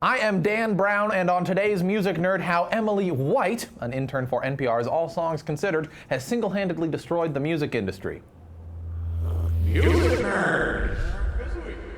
I am Dan Brown, and on today's Music Nerd, how Emily White, an intern for NPR's All Songs Considered, has single-handedly destroyed the music industry. Music Nerd!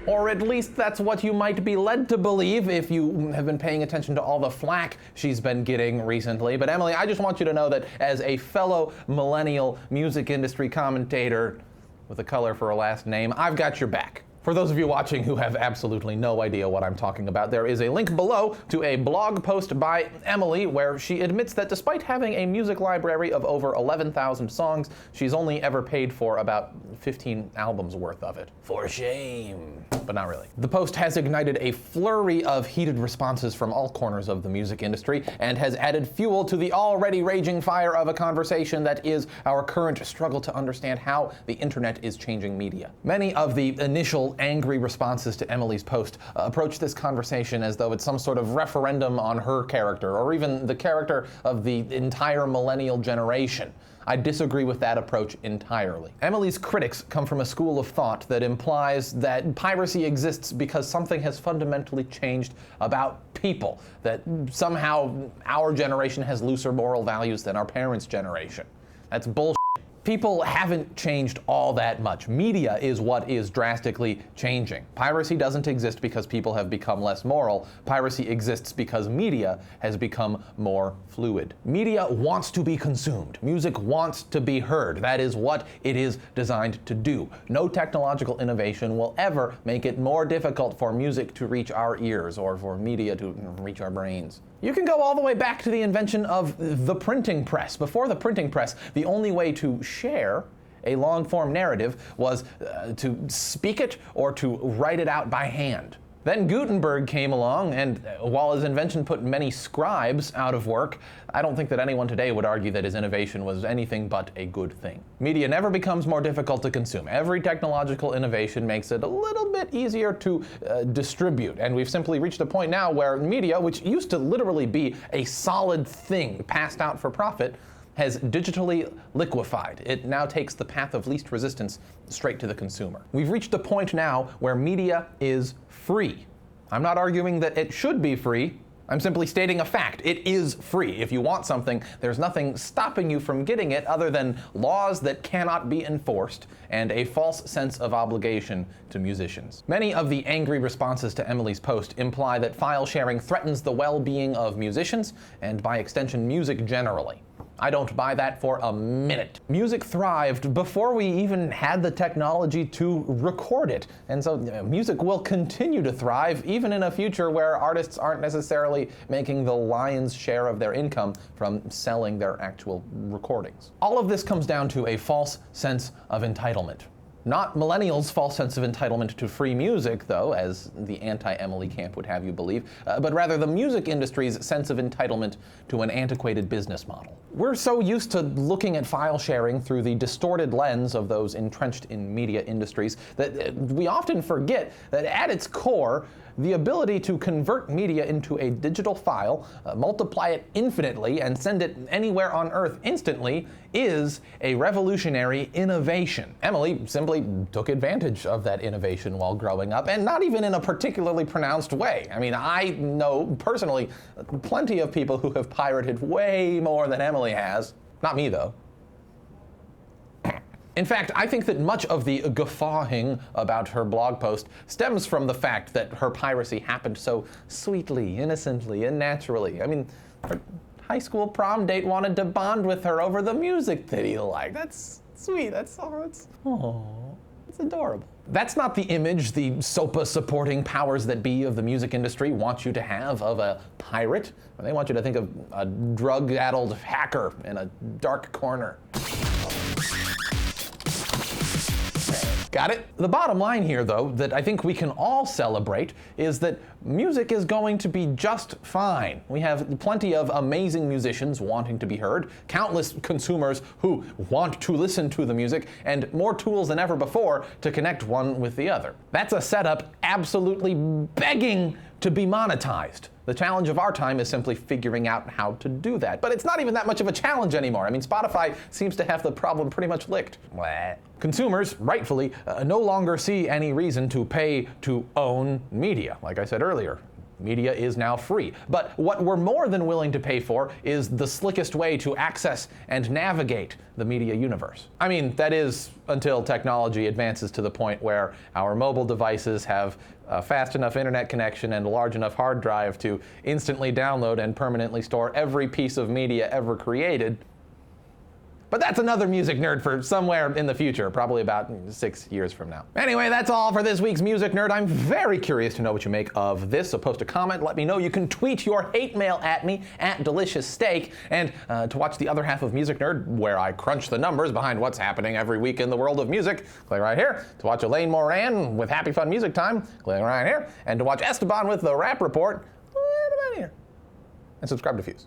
Or at least that's what you might be led to believe if you have been paying attention to all the flack she's been getting recently. But Emily, I just want you to know that as a fellow millennial music industry commentator with a color for a last name, I've got your back. For those of you watching who have absolutely no idea what I'm talking about, there is a link below to a blog post by Emily where she admits that despite having a music library of over 11,000 songs, she's only ever paid for about 15 albums worth of it. For shame. But not really. The post has ignited a flurry of heated responses from all corners of the music industry and has added fuel to the already raging fire of a conversation that is our current struggle to understand how the internet is changing media. Many of the initial angry responses to Emily's post approach this conversation as though it's some sort of referendum on her character, or even the character of the entire millennial generation. I disagree with that approach entirely. Emily's critics come from a school of thought that implies that piracy exists because something has fundamentally changed about people, that somehow our generation has looser moral values than our parents' generation. That's bullshit. People haven't changed all that much. Media is what is drastically changing. Piracy doesn't exist because people have become less moral. Piracy exists because media has become more fluid. Media wants to be consumed. Music wants to be heard. That is what it is designed to do. No technological innovation will ever make it more difficult for music to reach our ears or for media to reach our brains. You can go all the way back to the invention of the printing press. Before the printing press, the only way to share a long-form narrative was to speak it or to write it out by hand. Then Gutenberg came along, and while his invention put many scribes out of work, I don't think that anyone today would argue that his innovation was anything but a good thing. Media never becomes more difficult to consume. Every technological innovation makes it a little bit easier to distribute, and we've simply reached a point now where media, which used to literally be a solid thing passed out for profit, has digitally liquefied. It now takes the path of least resistance straight to the consumer. We've reached a point now where media is free. I'm not arguing that it should be free. I'm simply stating a fact. It is free. If you want something, there's nothing stopping you from getting it other than laws that cannot be enforced and a false sense of obligation to musicians. Many of the angry responses to Emily's post imply that file sharing threatens the well-being of musicians and, by extension, music generally. I don't buy that for a minute. Music thrived before we even had the technology to record it. And so music will continue to thrive even in a future where artists aren't necessarily making the lion's share of their income from selling their actual recordings. All of this comes down to a false sense of entitlement. Not millennials' false sense of entitlement to free music, though, as the anti-Emily camp would have you believe, but rather the music industry's sense of entitlement to an antiquated business model. We're so used to looking at file sharing through the distorted lens of those entrenched in media industries that we often forget that at its core, the ability to convert media into a digital file, multiply it infinitely, and send it anywhere on Earth instantly is a revolutionary innovation. Emily simply took advantage of that innovation while growing up, and not even in a particularly pronounced way. I mean, I know personally plenty of people who have pirated way more than Emily has. Not me, though. In fact, I think that much of the guffawing about her blog post stems from the fact that her piracy happened so sweetly, innocently, and naturally. I mean, her high school prom date wanted to bond with her over the music that he liked. That's sweet. That's adorable. That's not the image the SOPA supporting powers that be of the music industry want you to have of a pirate. They want you to think of a drug-addled hacker in a dark corner. Got it? The bottom line here, though, that I think we can all celebrate is that music is going to be just fine. We have plenty of amazing musicians wanting to be heard, countless consumers who want to listen to the music, and more tools than ever before to connect one with the other. That's a setup absolutely begging to be monetized. The challenge of our time is simply figuring out how to do that. But it's not even that much of a challenge anymore. I mean, Spotify seems to have the problem pretty much licked. Consumers, rightfully, no longer see any reason to pay to own media. Like I said earlier, Media is now free. But what we're more than willing to pay for is the slickest way to access and navigate the media universe. I mean, that is until technology advances to the point where our mobile devices have a fast enough internet connection and a large enough hard drive to instantly download and permanently store every piece of media ever created. But that's another music nerd for somewhere in the future, probably about 6 years from now. Anyway, that's all for this week's Music Nerd. I'm very curious to know what you make of this, so post a comment, let me know. You can tweet your hate mail at me, at Delicious Steak, and to watch the other half of Music Nerd, where I crunch the numbers behind what's happening every week in the world of music, click right here. To watch Elaine Moran with Happy Fun Music Time, click right here. And to watch Esteban with the Rap Report, right about here. And subscribe to Fuse.